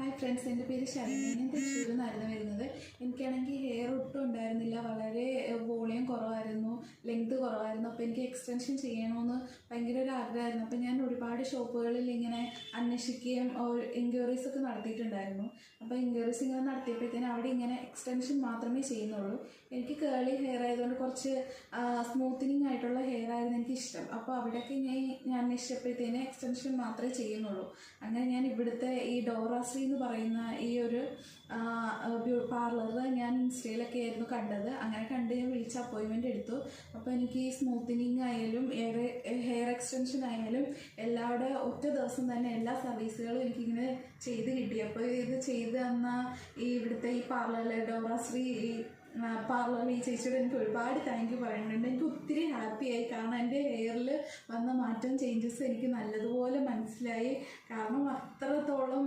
Hi friends, എൻ്റെ പേര് ശരണ്യ. ഞാൻ തൃശ്ശൂരിൽ നിന്നായിരുന്നു വരുന്നത്. എനിക്കാണെങ്കിൽ ഹെയർ ഒട്ടും ഉണ്ടായിരുന്നില്ല, വളരെ വോളിയം കുറവായിരുന്നു, ലെങ്ത് കുറവായിരുന്നു. അപ്പോൾ എനിക്ക് എക്സ്റ്റൻഷൻ ചെയ്യണമെന്ന് ഭയങ്കര ഒരു ആഗ്രഹമായിരുന്നു. അപ്പോൾ ഞാൻ ഒരുപാട് ഷോപ്പുകളിൽ ഇങ്ങനെ അന്വേഷിക്കുകയും എൻക്വയറീസ് ഒക്കെ നടത്തിയിട്ടുണ്ടായിരുന്നു. അപ്പോൾ എൻക്വയറീസ് ഇങ്ങനെ നടത്തിയപ്പോഴത്തേനും അവിടെ ഇങ്ങനെ എക്സ്റ്റൻഷൻ മാത്രമേ ചെയ്യുന്നുള്ളൂ. എനിക്ക് കേളി ഹെയർ ആയതുകൊണ്ട് കുറച്ച് സ്മൂത്തനിങ് ആയിട്ടുള്ള ഹെയർ ആയിരുന്നു എനിക്കിഷ്ടം. അപ്പോൾ അവിടെയൊക്കെ ഞാൻ അന്വേഷിച്ചപ്പോഴത്തേനും എക്സ്റ്റൻഷൻ മാത്രമേ ചെയ്യുന്നുള്ളൂ. അങ്ങനെ ഞാൻ ഇവിടുത്തെ ഈ ഡോറാശ്രീ എന്ന് പറയുന്ന ഈ ഒരു പാർലർ ഞാൻ ഇൻസ്റ്റയിലൊക്കെ ആയിരുന്നു കണ്ടത്. അങ്ങനെ കണ്ട് ഞാൻ വിളിച്ച് അപ്പോയിൻമെൻ്റ് എടുത്തു. അപ്പോൾ എനിക്ക് ഈ സ്മൂത്തനിങ് ആയാലും ഹെയർ എക്സ്റ്റൻഷൻ ആയാലും എല്ലാവിടെ ഒറ്റ ദിവസം തന്നെ എല്ലാ സർവീസുകളും എനിക്കിങ്ങനെ ചെയ്ത് കിട്ടി. അപ്പോൾ ഇത് ചെയ്ത് തന്ന ഈ ഇവിടുത്തെ ഈ പാർലറിലെ ഡോറാശ്രീ പാർലറിൽ ഈ ചേച്ചിയോട് എനിക്ക് ഒരുപാട് താങ്ക് യു പറയുന്നുണ്ട്. എനിക്ക് ഒത്തിരി ഹാപ്പിയായി, കാരണം എൻ്റെ ഹെയറിൽ വന്ന മാറ്റം ചേഞ്ചസ് എനിക്ക് നല്ലതുപോലെ മനസ്സിലായി. കാരണം അത്രത്തോളം